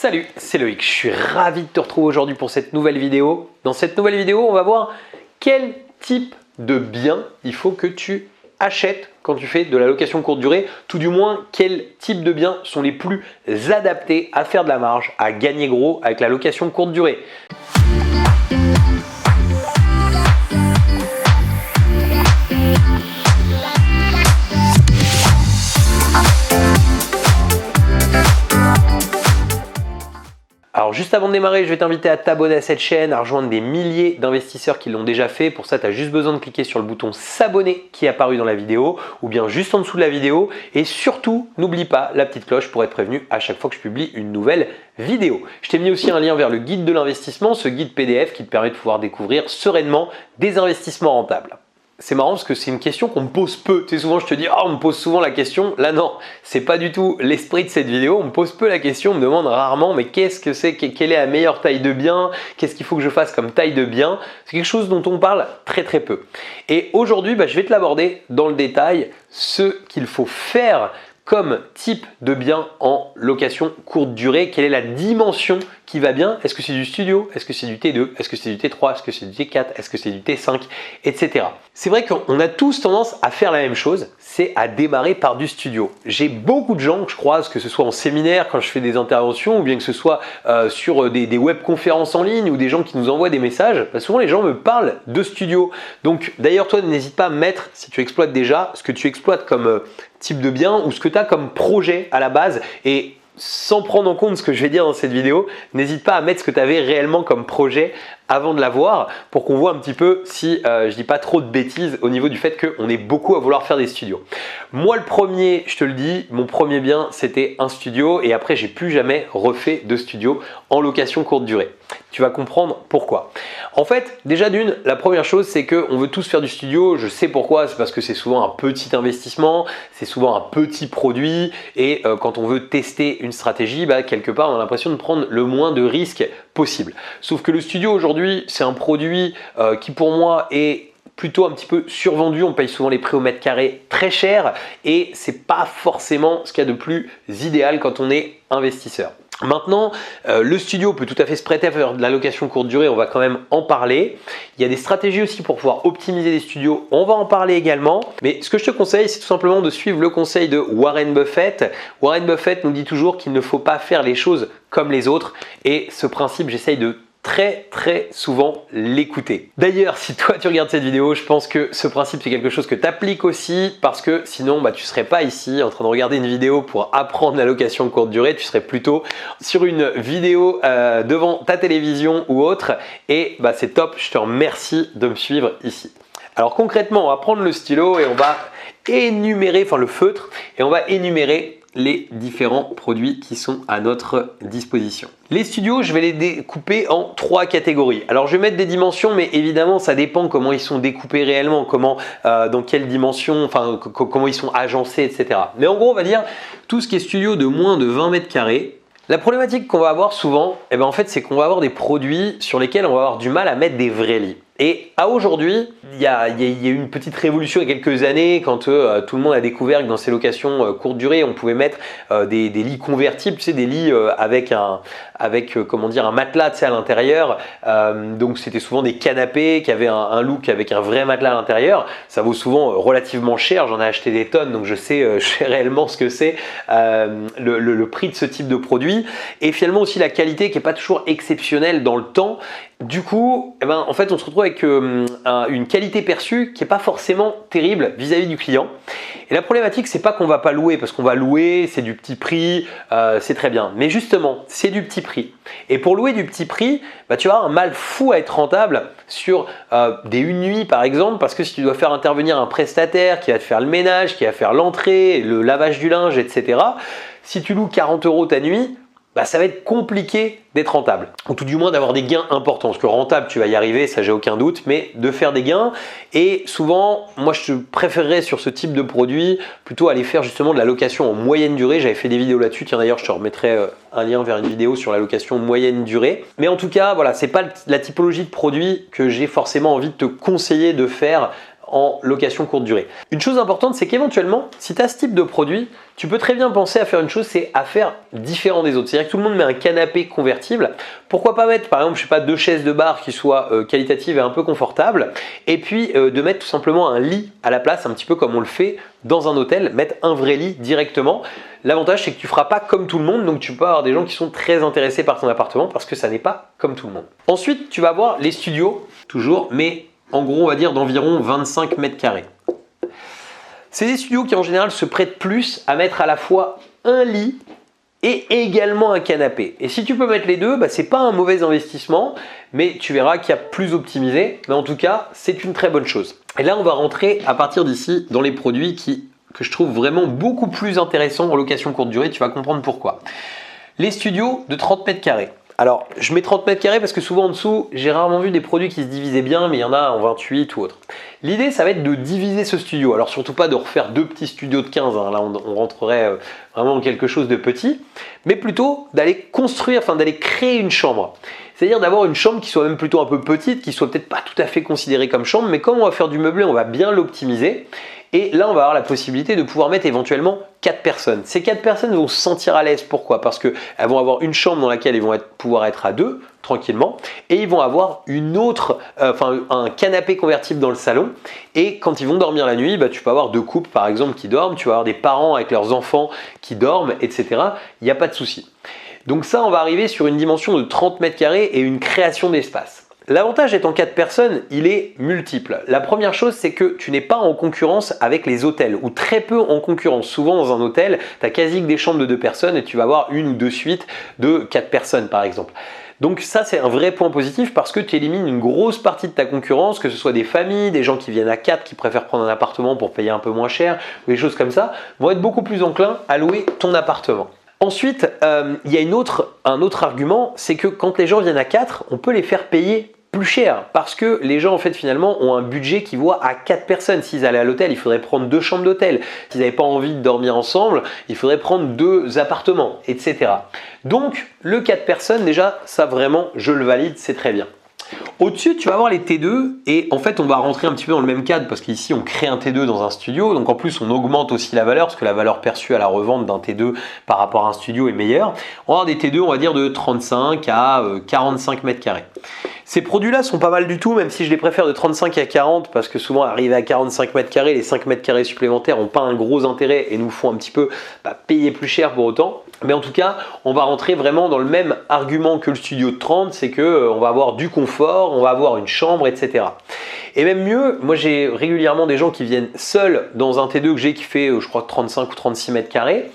Salut, c'est Loïc, je suis ravi de te retrouver aujourd'hui pour cette nouvelle vidéo. Dans cette nouvelle vidéo, on va voir quel type de bien il faut que tu achètes quand tu fais de la location courte durée, tout du moins quels types de biens sont les plus adaptés à faire de la marge, à gagner gros avec la location courte durée. Alors juste avant de démarrer, je vais t'inviter à t'abonner à cette chaîne, à rejoindre des milliers d'investisseurs qui l'ont déjà fait. Pour ça, tu as juste besoin de cliquer sur le bouton s'abonner qui est apparu dans la vidéo ou bien juste en dessous de la vidéo. Et surtout, n'oublie pas la petite cloche pour être prévenu à chaque fois que je publie une nouvelle vidéo. Je t'ai mis aussi un lien vers le guide de l'investissement, ce guide PDF qui te permet de pouvoir découvrir sereinement des investissements rentables. C'est marrant parce que c'est une question qu'on me pose peu. Tu sais, souvent je te dis « Oh, on me pose souvent la question ». Là non, c'est pas du tout l'esprit de cette vidéo. On me pose peu la question, on me demande rarement « Mais qu'est-ce que c'est? Quelle est la meilleure taille de bien? Qu'est-ce qu'il faut que je fasse comme taille de bien ?» C'est quelque chose dont on parle très peu. Et aujourd'hui, je vais te l'aborder dans le détail, ce qu'il faut faire comme type de bien en location courte durée. Quelle est la dimension qui va bien? Est-ce que c'est du studio? Est-ce que c'est du T2? Est-ce que c'est du T3? Est-ce que c'est du T4? Est-ce que c'est du T5? Etc. C'est vrai qu'on a tous tendance à faire la même chose, c'est à démarrer par du studio. J'ai beaucoup de gens que je croise, que ce soit en séminaire, quand je fais des interventions, ou bien que ce soit sur des webconférences en ligne, ou des gens qui nous envoient des messages. Souvent les gens me parlent de studio. Donc d'ailleurs toi n'hésite pas à mettre, si tu exploites déjà, ce que tu exploites comme type de bien ou ce que tu as comme projet à la base. Et sans prendre en compte ce que je vais dire dans cette vidéo, n'hésite pas à mettre ce que tu avais réellement comme projet avant de l'avoir pour qu'on voit un petit peu si je dis pas trop de bêtises au niveau du fait qu'on est beaucoup à vouloir faire des studios. Moi le premier, je te le dis, mon premier bien c'était un studio et après j'ai plus jamais refait de studio en location courte durée. Tu vas comprendre pourquoi. En fait, déjà d'une, la première chose c'est qu'on veut tous faire du studio, je sais pourquoi, c'est parce que c'est souvent un petit investissement, c'est souvent un petit produit et quand on veut tester une stratégie, quelque part on a l'impression de prendre le moins de risques possible. Sauf que le studio aujourd'hui, c'est un produit qui pour moi est plutôt un petit peu survendu. On paye souvent les prix au mètre carré très cher et c'est pas forcément ce qu'il y a de plus idéal quand on est investisseur. Maintenant, le studio peut tout à fait se prêter à faire de la location courte durée, on va quand même en parler. Il y a des stratégies aussi pour pouvoir optimiser les studios, on va en parler également. Mais ce que je te conseille, c'est tout simplement de suivre le conseil de Warren Buffett. Warren Buffett nous dit toujours qu'il ne faut pas faire les choses comme les autres et ce principe, j'essaye de très souvent l'écouter. D'ailleurs, si toi tu regardes cette vidéo, je pense que ce principe c'est quelque chose que tu appliques aussi parce que sinon tu serais pas ici en train de regarder une vidéo pour apprendre la location courte durée, tu serais plutôt sur une vidéo devant ta télévision ou autre et c'est top, je te remercie de me suivre ici. Alors concrètement, on va prendre le stylo et on va énumérer, le feutre, et on va énumérer les différents produits qui sont à notre disposition. Les studios, je vais les découper en 3 catégories. Alors je vais mettre des dimensions, mais évidemment ça dépend comment ils sont découpés réellement, dans quelle dimension, comment ils sont agencés, etc. Mais en gros, on va dire tout ce qui est studio de moins de 20 mètres carrés. La problématique qu'on va avoir souvent, en fait, c'est qu'on va avoir des produits sur lesquels on va avoir du mal à mettre des vrais lits. Et à aujourd'hui, il y a eu une petite révolution il y a quelques années quand tout le monde a découvert que dans ces locations courte durée, on pouvait mettre des lits convertibles, tu sais, des lits avec un matelas à l'intérieur. Donc c'était souvent des canapés qui avaient un look avec un vrai matelas à l'intérieur. Ça vaut souvent relativement cher, j'en ai acheté des tonnes, donc je sais réellement ce que c'est le prix de ce type de produit. Et finalement aussi la qualité qui n'est pas toujours exceptionnelle dans le temps. Du coup, en fait, on se retrouve avec une qualité perçue qui n'est pas forcément terrible vis-à-vis du client. Et la problématique, c'est pas qu'on va pas louer, parce qu'on va louer, c'est du petit prix, c'est très bien. Mais justement, c'est du petit prix. Et pour louer du petit prix, tu vas avoir un mal fou à être rentable sur des une nuit par exemple, parce que si tu dois faire intervenir un prestataire qui va te faire le ménage, qui va faire l'entrée, le lavage du linge, etc. Si tu loues 40 € ta nuit, ça va être compliqué d'être rentable, ou tout du moins d'avoir des gains importants, parce que rentable tu vas y arriver, ça j'ai aucun doute, mais de faire des gains. Et souvent moi je préférerais sur ce type de produit plutôt aller faire justement de la location en moyenne durée. J'avais fait des vidéos là-dessus, tiens d'ailleurs je te remettrai un lien vers une vidéo sur la location moyenne durée. Mais en tout cas voilà, c'est pas la typologie de produit que j'ai forcément envie de te conseiller de faire en location courte durée. Une chose importante, c'est qu'éventuellement, si tu as ce type de produit, tu peux très bien penser à faire une chose, c'est à faire différent des autres. C'est-à-dire que tout le monde met un canapé convertible. Pourquoi pas mettre, par exemple, je sais pas, 2 chaises de bar qui soient qualitatives et un peu confortables, et puis de mettre tout simplement un lit à la place, un petit peu comme on le fait dans un hôtel, mettre un vrai lit directement. L'avantage, c'est que tu ne feras pas comme tout le monde, donc tu peux avoir des gens qui sont très intéressés par ton appartement parce que ça n'est pas comme tout le monde. Ensuite, tu vas avoir les studios, toujours, mais en gros, on va dire d'environ 25 mètres carrés. C'est des studios qui en général se prêtent plus à mettre à la fois un lit et également un canapé. Et si tu peux mettre les deux, c'est pas un mauvais investissement, mais tu verras qu'il y a plus optimisé. Mais en tout cas, c'est une très bonne chose. Et là, on va rentrer à partir d'ici dans les produits que je trouve vraiment beaucoup plus intéressants en location courte durée. Tu vas comprendre pourquoi. Les studios de 30 mètres carrés. Alors, je mets 30 mètres carrés parce que souvent en dessous, j'ai rarement vu des produits qui se divisaient bien, mais il y en a en 28 ou autre. L'idée, ça va être de diviser ce studio. Alors, surtout pas de refaire 2 petits studios de 15, hein. Là, on rentrerait vraiment dans quelque chose de petit, mais plutôt d'aller construire, d'aller créer une chambre. C'est-à-dire d'avoir une chambre qui soit même plutôt un peu petite, qui soit peut-être pas tout à fait considérée comme chambre, mais comme on va faire du meublé, on va bien l'optimiser. Et là, on va avoir la possibilité de pouvoir mettre éventuellement 4 personnes. Ces 4 personnes vont se sentir à l'aise. Pourquoi? Parce qu'elles vont avoir une chambre dans laquelle ils vont pouvoir être à 2 tranquillement, et ils vont avoir un canapé convertible dans le salon. Et quand ils vont dormir la nuit, tu peux avoir 2 couples par exemple qui dorment, tu vas avoir des parents avec leurs enfants qui dorment, etc. Il n'y a pas de souci. Donc ça, on va arriver sur une dimension de 30 mètres carrés et une création d'espace. L'avantage d'être en 4 personnes, il est multiple. La première chose, c'est que tu n'es pas en concurrence avec les hôtels, ou très peu en concurrence. Souvent dans un hôtel, tu as quasi que des chambres de 2 personnes et tu vas avoir 1 ou 2 suites de 4 personnes par exemple. Donc ça, c'est un vrai point positif parce que tu élimines une grosse partie de ta concurrence, que ce soit des familles, des gens qui viennent à 4, qui préfèrent prendre un appartement pour payer un peu moins cher, ou des choses comme ça, vont être beaucoup plus enclins à louer ton appartement. Ensuite, il y a un autre argument, c'est que quand les gens viennent à 4, on peut les faire payer plus cher parce que les gens en fait finalement ont un budget qui voit à 4 personnes. S'ils allaient à l'hôtel, il faudrait prendre 2 chambres d'hôtel. S'ils n'avaient pas envie de dormir ensemble, il faudrait prendre 2 appartements, etc. Donc le 4 personnes, déjà, ça vraiment, je le valide, c'est très bien. Au-dessus, tu vas avoir les T2 et en fait, on va rentrer un petit peu dans le même cadre parce qu'ici, on crée un T2 dans un studio. Donc en plus, on augmente aussi la valeur parce que la valeur perçue à la revente d'un T2 par rapport à un studio est meilleure. On va avoir des T2, on va dire de 35 à 45 mètres carrés. Ces produits-là sont pas mal du tout, même si je les préfère de 35 à 40 parce que souvent, arriver à 45 mètres carrés, les 5 mètres carrés supplémentaires n'ont pas un gros intérêt et nous font un petit peu payer plus cher pour autant. Mais en tout cas, on va rentrer vraiment dans le même argument que le studio de 30, c'est qu'on va avoir du confort, on va avoir une chambre, etc. Et même mieux, moi j'ai régulièrement des gens qui viennent seuls dans un T2 que j'ai qui fait, je crois, 35 ou 36 mètres carrés.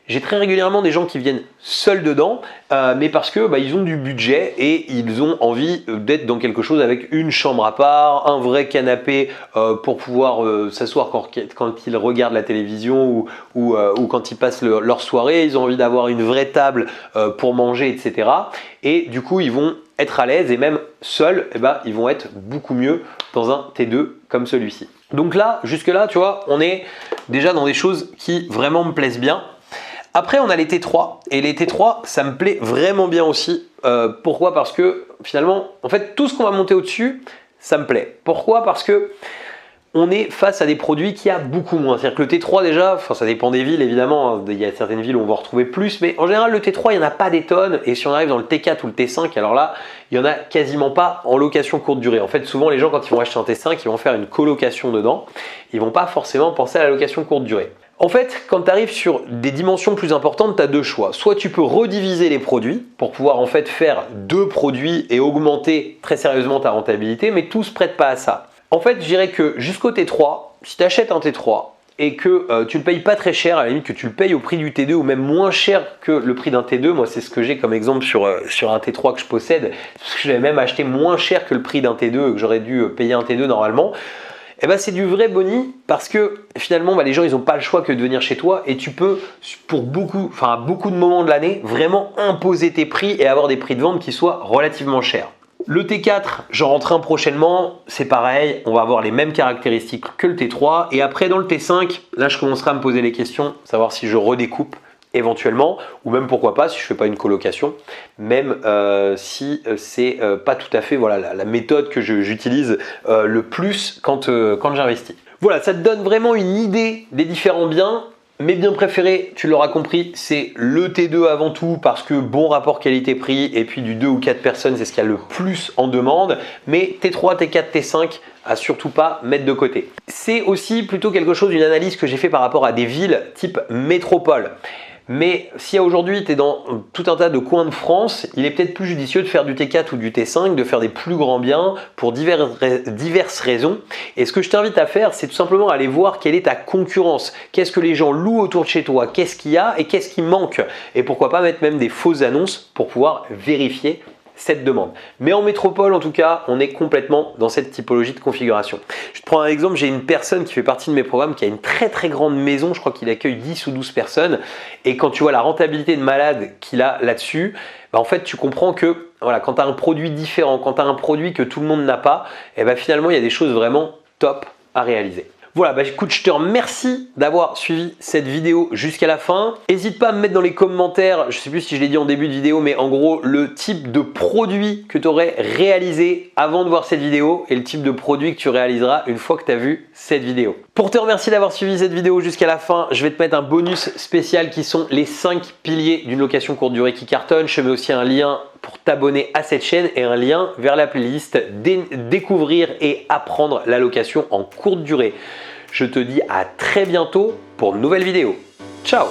J'ai très régulièrement des gens qui viennent seuls dedans, mais parce que ils ont du budget et ils ont envie d'être dans quelque chose avec une chambre à part, un vrai canapé pour pouvoir s'asseoir quand ils regardent la télévision ou quand ils passent leur soirée. Ils ont envie d'avoir une vraie table pour manger, etc. Et du coup, ils vont être à l'aise et même seuls, ils vont être beaucoup mieux dans un T2 comme celui-ci. Donc là, jusque là, tu vois, on est déjà dans des choses qui vraiment me plaisent bien. Après, on a les T3 et les T3, ça me plaît vraiment bien aussi. Pourquoi? Parce que finalement, en fait, tout ce qu'on va monter au-dessus, ça me plaît. Pourquoi? Parce que on est face à des produits qui a beaucoup moins. C'est-à-dire que le T3 déjà, ça dépend des villes évidemment, il y a certaines villes où on va en retrouver plus, mais en général le T3 il n'y en a pas des tonnes et si on arrive dans le T4 ou le T5, alors là il n'y en a quasiment pas en location courte durée. En fait souvent les gens quand ils vont acheter un T5, ils vont faire une colocation dedans, ils ne vont pas forcément penser à la location courte durée. En fait, quand tu arrives sur des dimensions plus importantes, tu as 2 choix. Soit tu peux rediviser les produits pour pouvoir en fait faire 2 produits et augmenter très sérieusement ta rentabilité, mais tout ne se prête pas à ça. En fait, je dirais que jusqu'au T3, si tu achètes un T3 et que tu ne le payes pas très cher, à la limite que tu le payes au prix du T2 ou même moins cher que le prix d'un T2, moi c'est ce que j'ai comme exemple sur un T3 que je possède, parce que j'avais même acheté moins cher que le prix d'un T2 et que j'aurais dû payer un T2 normalement. C'est du vrai boni parce que finalement les gens ils n'ont pas le choix que de venir chez toi et tu peux pour beaucoup de moments de l'année vraiment imposer tes prix et avoir des prix de vente qui soient relativement chers. Le T4, j'en rentre un prochainement, c'est pareil, on va avoir les mêmes caractéristiques que le T3 et après dans le T5, là je commencerai à me poser les questions, savoir si je redécoupe éventuellement, ou même pourquoi pas si je fais pas une colocation, même si c'est pas tout à fait voilà, la méthode que j'utilise le plus quand j'investis. Voilà, ça te donne vraiment une idée des différents biens. Mes biens préférés, tu l'auras compris, c'est le T2 avant tout parce que bon rapport qualité-prix et puis du 2 ou 4 personnes, c'est ce qu'il y a le plus en demande. Mais T3, T4, T5, à surtout pas mettre de côté. C'est aussi plutôt quelque chose, une analyse que j'ai fait par rapport à des villes type métropole. Mais si aujourd'hui tu es dans tout un tas de coins de France, il est peut-être plus judicieux de faire du T4 ou du T5, de faire des plus grands biens pour diverses raisons. Et ce que je t'invite à faire, c'est tout simplement aller voir quelle est ta concurrence. Qu'est-ce que les gens louent autour de chez toi, qu'est-ce qu'il y a et qu'est-ce qui manque. Et pourquoi pas mettre même des fausses annonces pour pouvoir vérifier cette demande. Mais en métropole, en tout cas, on est complètement dans cette typologie de configuration. Je te prends un exemple, j'ai une personne qui fait partie de mes programmes qui a une très grande maison, je crois qu'il accueille 10 ou 12 personnes. Et quand tu vois la rentabilité de malade qu'il a là-dessus, en fait, tu comprends que voilà, quand tu as un produit différent, quand tu as un produit que tout le monde n'a pas, et finalement, il y a des choses vraiment top à réaliser. Voilà, écoute, je te remercie d'avoir suivi cette vidéo jusqu'à la fin. N'hésite pas à me mettre dans les commentaires, je ne sais plus si je l'ai dit en début de vidéo, mais en gros, le type de produit que tu aurais réalisé avant de voir cette vidéo et le type de produit que tu réaliseras une fois que tu as vu cette vidéo. Pour te remercier d'avoir suivi cette vidéo jusqu'à la fin, je vais te mettre un bonus spécial qui sont les 5 piliers d'une location courte durée qui cartonne. Je te mets aussi un lien pour t'abonner à cette chaîne et un lien vers la playlist découvrir et apprendre la location en courte durée. Je te dis à très bientôt pour de nouvelles vidéos. Ciao!